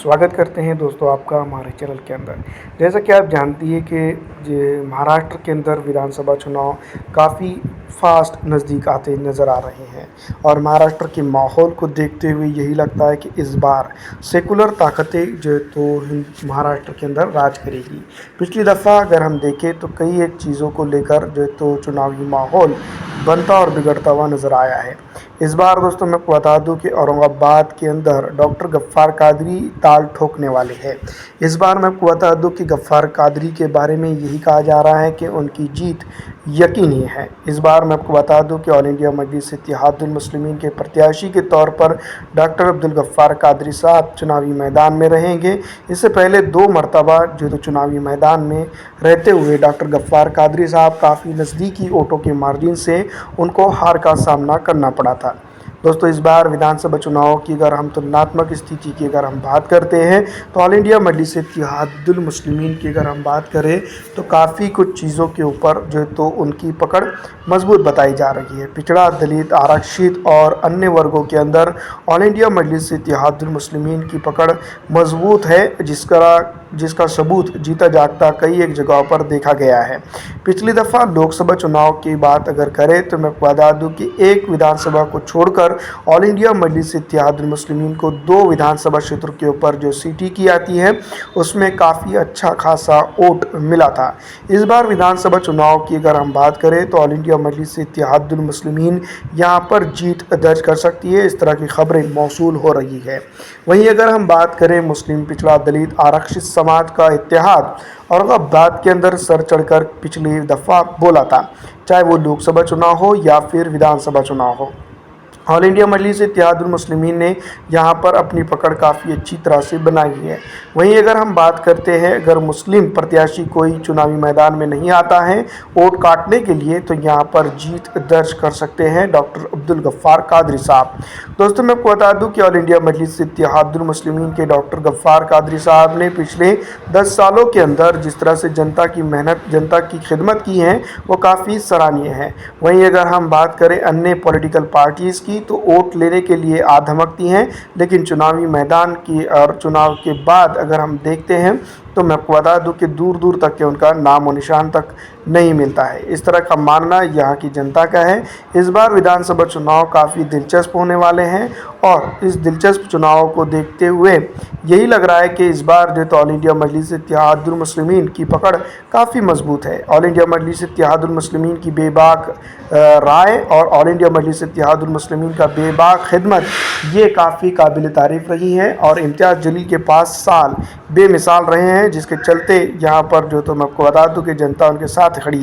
स्वागत करते हैं दोस्तों आपका हमारे चैनल के अंदर। जैसा कि आप जानती हैं कि महाराष्ट्र के अंदर विधानसभा चुनाव काफ़ी फास्ट नज़दीक आते नज़र आ रहे हैं और महाराष्ट्र के माहौल को देखते हुए यही लगता है कि इस बार सेकुलर ताकतें जो है तो महाराष्ट्र के अंदर राज करेगी। पिछली दफ़ा अगर हम देखें तो कई एक चीज़ों को लेकर जो है तो चुनावी माहौल बनता और बिगड़ता हुआ नज़र आया है। इस बार दोस्तों मैं आपको बता दूं कि औरंगाबाद के अंदर डॉक्टर गफ्फार कादरी ताल ठोकने वाले हैं। इस बार मैं आपको बता दूं कि गफ्फार कादरी के बारे में यही कहा जा रहा है कि उनकी जीत यकीनी है। इस बार मैं आपको बता दूं कि ऑल इंडिया मजलिस इत्तेहादुल मुस्लिमीन के प्रत्याशी के तौर पर डॉक्टर अब्दुल गफ्फार कादरी साहब चुनावी मैदान में रहेंगे। इससे पहले 2 मरतबा जो तो चुनावी मैदान में रहते हुए डॉक्टर गफ्फार कादरी साहब काफ़ी नज़दीकी वोटों के मार्जिन से उनको हार का सामना करना पड़ा था। दोस्तों इस बार विधानसभा चुनाव की अगर हम तुलनात्मक स्थिति की अगर हम बात करते हैं तो ऑल इंडिया मजलिस इत्तेहादुल मुस्लिमीन की अगर हम बात करें तो काफ़ी कुछ चीज़ों के ऊपर जो तो उनकी पकड़ मजबूत बताई जा रही है। पिछड़ा, दलित, आरक्षित और अन्य वर्गों के अंदर ऑल इंडिया मजलिस इत्तेहादुल मुस्लिमीन की पकड़ मजबूत है, जिसका सबूत जीता जागता कई एक जगहों पर देखा गया है। पिछली दफ़ा लोकसभा चुनाव की बात अगर करें तो मैं बता दूं कि एक विधानसभा को छोड़कर ऑल इंडिया मजलिस इत्तेहादुल मुस्लिमीन को 2 विधानसभा क्षेत्र के ऊपर जो सीटें की आती है उसमें काफ़ी अच्छा खासा वोट मिला था। इस बार विधानसभा चुनाव की अगर हम बात करें तो ऑल इंडिया मजलिस इत्तेहादुल मुस्लिमीन यहाँ पर जीत दर्ज कर सकती है, इस तरह की खबरें मौसूल हो रही है। वहीं अगर हम बात करें मुस्लिम, पिछड़ा, दलित, आरक्षित समाज का इत्तेहाद औरंगाबाद के अंदर सर चढ़कर पिछली दफ़ा बोला था, चाहे वो लोकसभा चुनाव हो या फिर विधानसभा चुनाव हो। ऑल इंडिया मजलिस इत्तेहादुल मुस्लिमीन ने यहाँ पर अपनी पकड़ काफ़ी अच्छी तरह से बनाई है। वहीं अगर हम बात करते हैं, अगर मुस्लिम प्रत्याशी कोई चुनावी मैदान में नहीं आता है वोट काटने के लिए तो यहाँ पर जीत दर्ज कर सकते हैं डॉक्टर अब्दुल गफ्फार कादरी साहब। दोस्तों मैं आपको बता दूं कि ऑल इंडिया मजलिस इत्तेहादुल मुस्लिमीन के डॉक्टर गफ्फार कादरी साहब ने पिछले 10 सालों के अंदर जिस तरह से जनता की मेहनत, जनता की खिदमत की है वो काफ़ी सराहनीय है। वहीं अगर हम बात करें अन्य पॉलिटिकल पार्टीज़ की तो वोट लेने के लिए आ धमकती हैं, लेकिन चुनावी मैदान की और चुनाव के बाद अगर हम देखते हैं तो मैं आपको बता दूं कि दूर दूर तक के उनका नाम और निशान तक नहीं मिलता है। इस तरह का मानना यहाँ की जनता का है। इस बार विधानसभा चुनाव काफ़ी दिलचस्प होने वाले हैं और इस दिलचस्प चुनाव को देखते हुए यही लग रहा है कि इस बार जो तो ऑल इंडिया मजलिस इत्तेहादुल मुस्लिमीन की पकड़ काफ़ी मजबूत है। ऑल इंडिया मजलिस इत्तेहादुल मुस्लिमीन की बेबाक राय और ऑल इंडिया मजलिस इत्तेहादुल मुस्लिमीन का बेबाक खिदमत ये काफ़ी काबिल तारीफ़ रही है और इम्तियाज़ जलील के 5 साल बेमिसाल रहे हैं, जिसके चलते यहाँ पर जो तो मैं आपको बता दूं कि जनता उनके साथ खड़ी है।